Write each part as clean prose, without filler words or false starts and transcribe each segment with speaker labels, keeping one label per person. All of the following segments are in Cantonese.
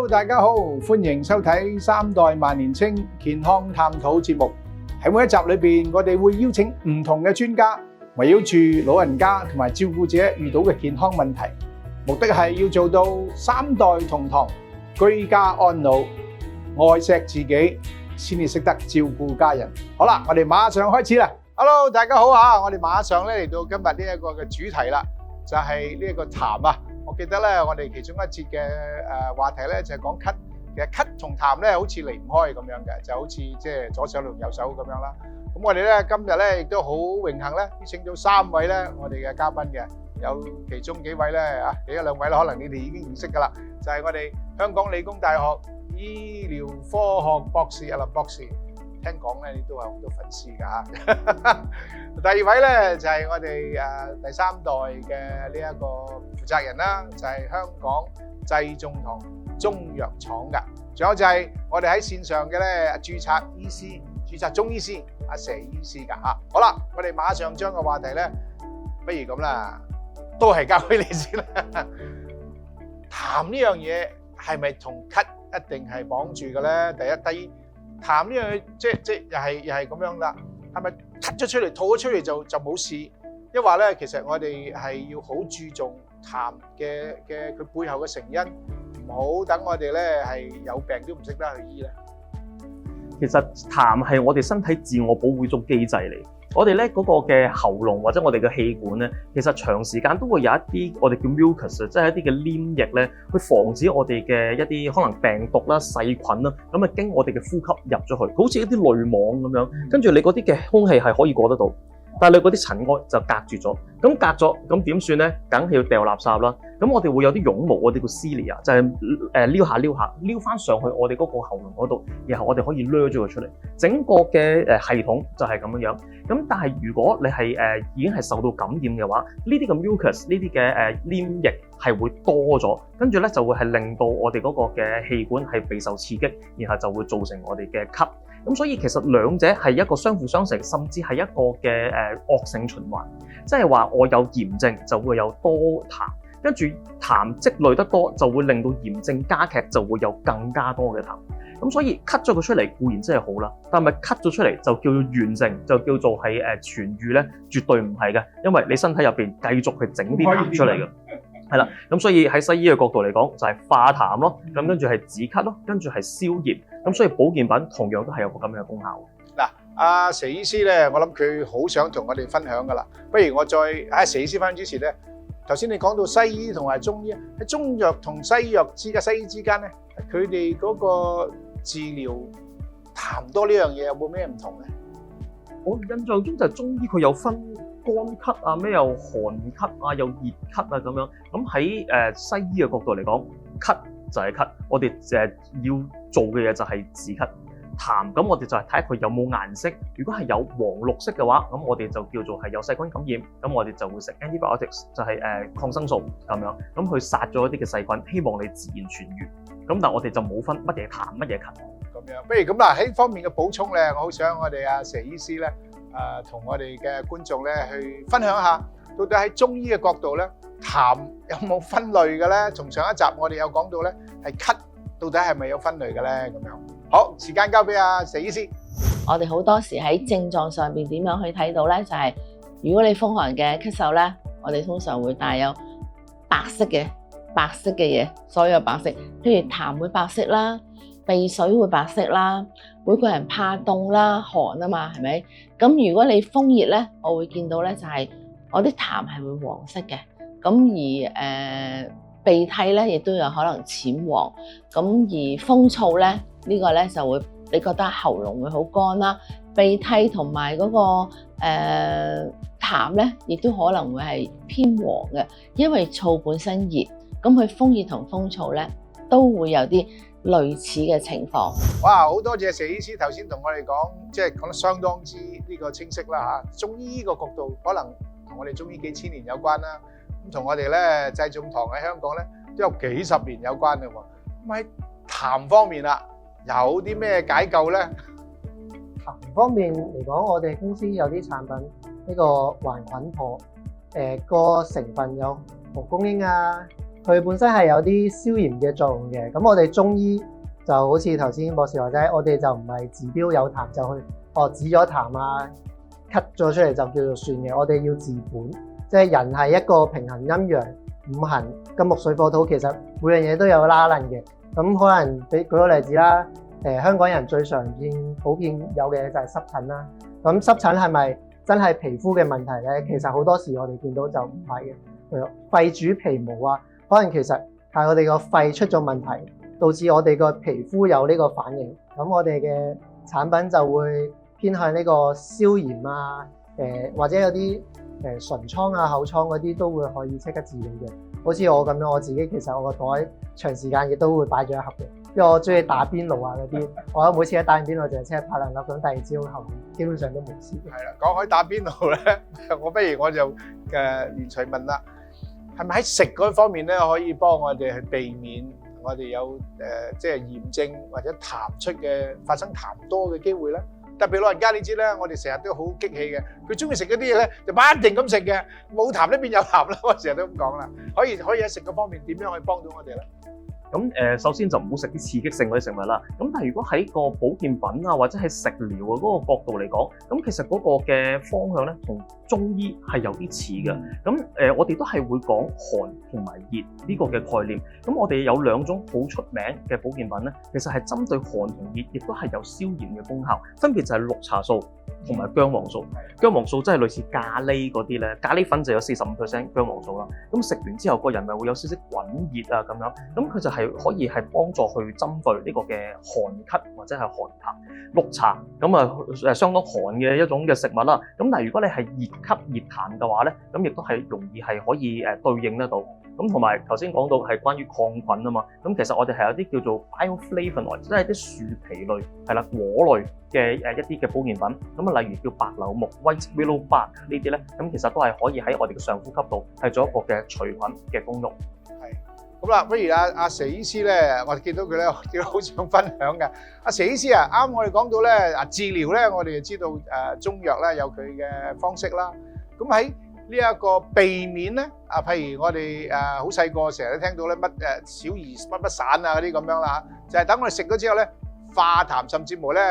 Speaker 1: Hello， 大家好，歡迎收睇三代萬年青健康探討節目。喺每一集裏邊，我哋會邀請唔同嘅專家，圍繞住老人家同埋照顧者遇到嘅健康問題，目的係要做到三代同堂，居家安老，愛錫自己，先至識得照顧家人。好啦，我哋馬上開始啦。Hello， 大家好啊！我哋馬上咧嚟到今日呢一個嘅主題啦，就係呢一個痰啊。我記得咧，我哋其中一節嘅話題咧就係講咳。其實咳同痰咧好似離唔開咁樣嘅，就好似即係左手同右手咁樣啦。咁我哋咧今日咧亦都好榮幸咧，邀請到三位咧我哋嘅嘉賓嘅，有其中幾位咧一兩位啦，可能你哋已經認識㗎啦，就係我哋香港理工大學醫療科學博士阿林博士。聽講咧，你都有好多粉絲㗎嚇。第二位咧就係我哋第三代嘅呢一個負責人啦，就係香港濟眾堂中藥廠㗎。仲有就係我哋喺線上嘅咧註冊醫師、註冊中醫師阿佘醫師㗎嚇。好啦，我哋馬上將個話題咧，不如咁啦，都係交俾你先啦。痰呢樣嘢係咪同咳一定係綁住嘅咧？第一。痰呢樣嘢即又係咁樣啦，係咪咳咗出嚟、吐咗出嚟就冇事？因為咧，其實我哋係要好注重痰嘅佢背後嘅成因，唔好等我哋咧係有病都唔識得去醫咧。
Speaker 2: 其實痰係我哋身體自我保護一種機制嚟。我哋咧嗰個嘅喉嚨或者我哋嘅氣管咧，其實長時間都會有一啲我哋叫 mucus， 即係一啲嘅黏液咧，去防止我哋嘅一啲可能病毒啦、細菌啦，咁啊經我哋嘅呼吸入咗去，好似一啲濾網咁樣，跟住你嗰啲嘅空氣係可以過得到，但係你嗰啲塵埃就隔住咗。咁隔咗，咁點算咧？梗係要掉垃圾啦。咁我哋會有啲絨毛，我哋叫 cilia， 就係撩下撩翻上去我哋嗰個喉嚨嗰度，然後我哋可以掠咗佢出嚟。整個嘅系統就係咁樣。咁但係如果你係已經係受到感染嘅話，呢啲嘅 mucus 呢啲嘅黏液係會多咗，跟住咧就會係令到我哋嗰個嘅氣管係備受刺激，然後就會造成我哋嘅咳。咁所以其實兩者係一個相輔相成，甚至係一個嘅惡性循環，即係話我有炎症就會有多痰，跟住痰積累得多就會令到炎症加劇，就會有更加多嘅痰。咁所以咳咗佢出嚟固然真係好啦，但係咳咗出嚟就叫做完症，就叫做係痊癒咧，絕對唔係嘅，因為你身體入邊繼續去整啲痰出嚟嘅。係啦，咁所以喺西醫嘅角度嚟講，就係化痰咯，咁跟住係止咳咯，跟住係消炎，咁所以保健品同樣都係有個咁樣嘅功效。
Speaker 1: 嗱，阿佘醫師咧，我諗佢好想同我哋分享噶啦。不如我再佘醫師翻之前咧，頭先你講到西醫同埋中醫，喺中藥同西醫之間咧，佢哋嗰個治療痰多呢樣嘢有冇咩唔同咧？
Speaker 2: 我印象中就係中醫佢有分乾咳啊，咩又寒咳啊，又熱咳啊咁樣。咁喺西醫嘅角度嚟講，咳就係咳，我哋要做嘅嘢就係止咳。痰咁我哋就係睇下佢有冇顏色，如果係有黃綠色嘅話，咁我哋就叫做係有細菌感染，咁我哋就會食 antibiotics， 就係抗生素咁樣，咁去殺咗一啲嘅細菌，希望你自然痊愈。咁但係我哋就冇分乜嘢痰乜嘢咳
Speaker 1: 咁樣。不如咁啦，喺方面嘅補充咧，我好想我哋阿佘醫師咧，同我哋嘅觀眾咧去分享下，到底喺中醫嘅角度咧，痰有冇分類嘅咧？從上一集我哋有講到咧，係咳到底係咪有分類嘅咧？咁樣。好，時間交俾阿佘醫師。
Speaker 3: 我哋好多時喺症狀上邊點樣去睇到咧？就係如果你風寒嘅咳嗽咧，我哋通常會帶有白色嘅嘢，所有白色，譬如痰會白色啦，鼻水會白色啦，每個人怕凍啦，寒啊嘛，係咪？咁如果你風熱咧，我會見到咧就係我啲痰係會黃色嘅，咁而鼻涕咧亦都有可能淺黃，咁而風燥咧呢個咧就會你覺得喉嚨會好乾啦，鼻涕同埋嗰個痰咧亦都可能會係偏黃嘅，因為燥本身熱，咁佢風熱同風燥咧都會有啲類似嘅情況。
Speaker 1: 哇，好多謝佘醫師頭先同我哋講，即係講得相當之呢個清晰啦嚇。中醫個角度可能同我哋中醫幾千年有關啦，咁同我哋咧濟眾堂喺香港咧都有幾十年有關嘅喎。咁喺痰方面啦，有啲咩解救咧？
Speaker 4: 痰方面嚟講，我哋公司有啲產品，呢個還菌破，個成分有蒲公英啊、佢本身係有啲消炎嘅作用嘅。咁我哋中醫就好似頭先博士話齋，我哋就唔係治標有痰就去止咗痰啊，咳咗出嚟就叫做算嘅。我哋要治本，即係人係一個平衡陰陽五行金木水火土，其實每樣嘢都有拉楞嘅。咁可能舉個例子啦，香港人最常見普遍有嘅就係濕疹啦。咁濕疹係咪真係皮膚嘅問題咧？其實好多時我哋見到就唔係嘅，肺主皮毛啊，可能其實係我哋個肺出咗問題，導致我哋個皮膚有呢個反應。咁我哋嘅產品就會偏向呢個消炎啊，或者有啲唇瘡啊、口瘡嗰啲都會可以即刻治療嘅。好似我咁樣，我自己其實我個袋長時間亦都會擺咗一盒嘅，因為我中意打邊爐啊嗰啲，我每次一打完邊爐就即刻拍兩粒，咁第二朝後基本上都冇事。
Speaker 1: 係啦，講開打邊爐咧，我就連隨問啦，係咪喺食嗰方面咧可以幫我哋去避免我哋有即係炎症或者痰出嘅發生痰多嘅機會咧？特別老人家你知咧，我哋成日都好激氣嘅，佢中意食嗰啲嘢咧就不一定咁食嘅，冇痰呢邊有痰啦，我成日都咁講啦。可以喺食嗰方面點樣可以幫到我哋咧？
Speaker 2: 咁首先就唔好食啲刺激性嗰啲食物啦。咁但係如果喺個保健品啊，或者係食療嘅嗰個角度嚟講，咁其實嗰個嘅方向咧，同中醫係有啲似嘅。咁我哋都係會講寒同埋熱呢個嘅概念。咁我哋有兩種好出名嘅保健品咧，其實係針對寒同熱，亦都係有消炎嘅功效。分別就係綠茶素同埋薑黃素。薑黃素即係類似咖喱嗰啲咧，咖喱粉就有45%薑黃素啦。咁食完之後個人咪會有少少滾熱啊咁樣。咁佢就係可以係幫助去針對呢個嘅寒咳或者係寒痰。綠茶咁啊相當寒嘅一種嘅食物啦。咁但係如果你係熱咳熱痰嘅話咧，咁亦都係容易係可以對應得到。咁同埋頭先講到係關於抗菌啊嘛。咁其實我哋係有啲叫做 bioflavonoid，即係啲樹皮類係啦果類嘅一啲嘅保健品。咁啊例如叫白柳木 white willow bark 呢啲咧，咁其實都係可以喺我哋嘅上呼吸道係做一個嘅除菌嘅功用。
Speaker 1: 咁啦，不如阿佘醫師咧，我哋見到佢咧，見到好想分享嘅。阿佘醫師啊，啱我哋講到咧，治療咧，我哋就知道中藥咧有佢嘅方式啦。咁喺呢一個避免咧，譬如我哋好細個成日都聽到咧小兒乜散啊嗰啲咁樣啦，就係等我哋食咗之後咧化痰，甚至乎咧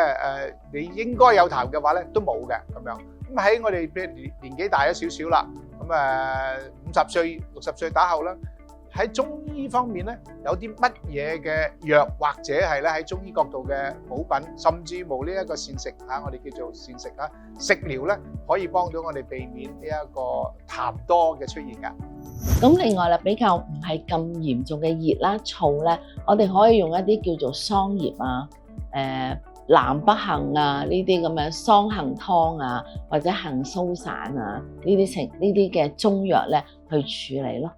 Speaker 1: 你應該有痰嘅話咧都冇嘅咁樣。咁喺我哋譬如年紀大咗少少啦，咁50歲、60歲打後啦。喺中醫方面咧，有啲乜嘢嘅藥或者係咧喺中醫角度嘅補品，甚至無呢一個膳食我哋叫做膳食食療咧，可以幫到我哋避免呢一個痰多嘅出現㗎。
Speaker 3: 咁另外啦，比較唔係咁嚴重嘅熱啦、燥咧，我哋可以用一啲叫做桑葉啊、南北杏啊呢啲咁樣桑杏湯啊，或者杏蘇散啊呢啲嘅中藥咧去處理咯。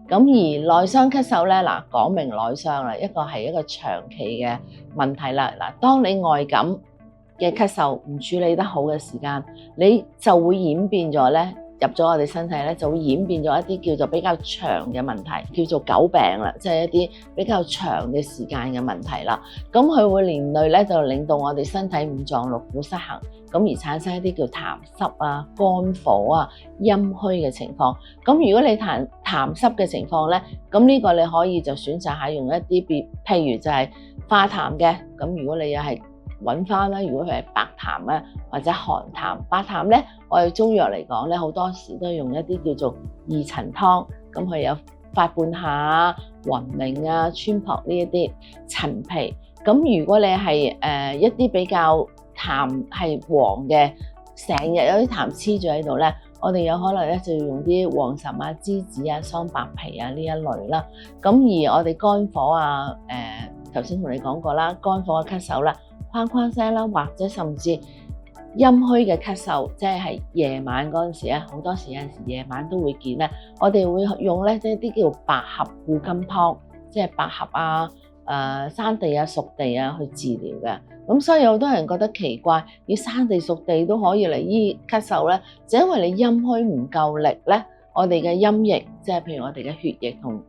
Speaker 3: 咁而內傷咳嗽咧，嗱講明內傷啦，一個係一個長期嘅問題啦。嗱，當你外感嘅咳嗽唔處理得好嘅時間，你就會演變咗咧，入咗我哋身體咧，就會演變咗一啲叫做比較長嘅問題，叫做久病啦，即係一啲比較長嘅時間嘅問題啦。咁佢會連累咧，就令到我哋身體五臟六腑失衡。咁而產生一啲叫痰濕啊、肝火啊、陰虛嘅情況。咁如果你痰濕嘅情況咧，咁呢個你可以就選擇下用一啲譬如就係化痰嘅。咁如果你又係揾翻啦，如果佢係白痰咧或者寒痰，白痰咧，我哋中藥嚟講咧，好多時都用一啲叫做二陳湯。咁佢有發半夏、雲茗啊、川撲呢一啲陳皮。咁如果你係一啲比較痰係黃嘅，成日有啲痰黐住喺度咧，我哋有可能咧就要用啲黃芩啊、梔子啊、桑白皮啊呢一類啦。咁而我哋肝火啊，頭先同你講過啦，肝火嘅咳嗽啦，框框聲啦，或者甚至陰虛嘅咳嗽，即係夜晚嗰陣時咧，好多時有陣時夜晚都會見咧，我哋會用咧即係啲叫白合固金湯，即係百合啊、山地啊、熟地啊去治療嘅。咁所以好多人覺得奇怪，要山地熟地都可以嚟醫咳嗽咧，就因為你陰虛唔夠力咧，我哋嘅陰液，即係譬如我哋嘅血液同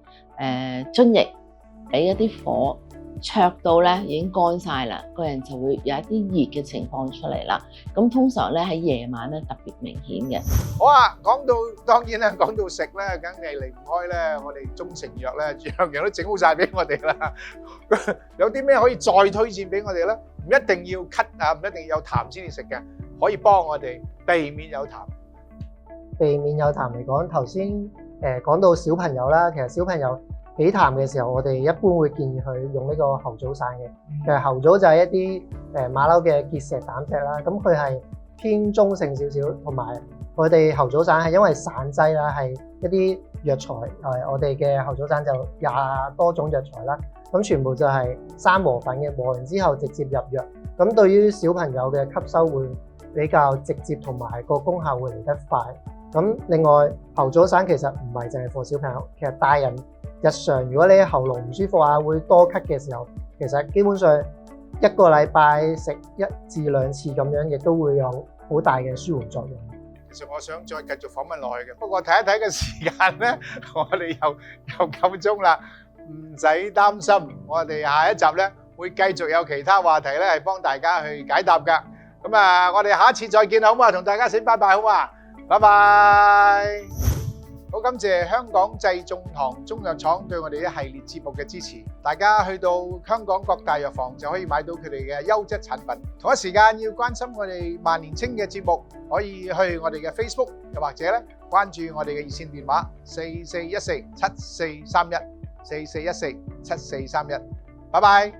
Speaker 3: 津液，俾一啲火灼到咧已經乾晒啦，個人就會有一啲熱嘅情況出嚟啦。咁通常咧喺夜晚咧特別明顯嘅。
Speaker 1: 好啊，講到當然啦，講到食咧，梗係離唔開咧，我哋中成藥咧，樣樣都整好晒俾我哋啦。有啲咩可以再推薦俾我哋咧？唔一定要咳啊，唔一定要有痰先至食嘅，可以幫我哋避免有痰。
Speaker 4: 避免有痰嚟講，頭先講到小朋友啦，其實小朋友起痰嘅時候，我哋一般會建議佢用呢個猴棗散嘅。其實猴棗就係一啲馬騮嘅結石膽石啦，咁佢係偏中性少少，同埋我哋猴棗散係因為散劑啦，係一啲藥材，我哋嘅猴棗散就20多種藥材啦，咁全部就係生磨粉嘅，磨完之後直接入藥，咁對於小朋友嘅吸收會比較直接，同埋個功效會嚟得快。咁另外猴棗散其實唔係淨係畀小朋友，其實大人日常如果你喉嚨唔舒服啊，會多咳嘅時候，其實基本上一個禮拜食1至2次咁樣，亦都會有好大嘅舒緩作用。
Speaker 1: 其實我想再繼續訪問落去嘅，不過睇一睇個時間咧，我哋又夠鐘啦，唔使擔心，我哋下一集咧會繼續有其他話題咧係幫大家去解答㗎。咁啊，我哋下一次再見好嘛？同大家先拜拜好嘛？拜拜！好感謝香港濟眾堂中藥廠對我哋一系列節目嘅支持。大家去到香港各大藥房就可以買到佢哋嘅優質產品。同一時間要關心我哋萬年青嘅節目，可以去我哋嘅 Facebook， 又或者咧關注我哋嘅熱線電話4414743144147431。拜拜。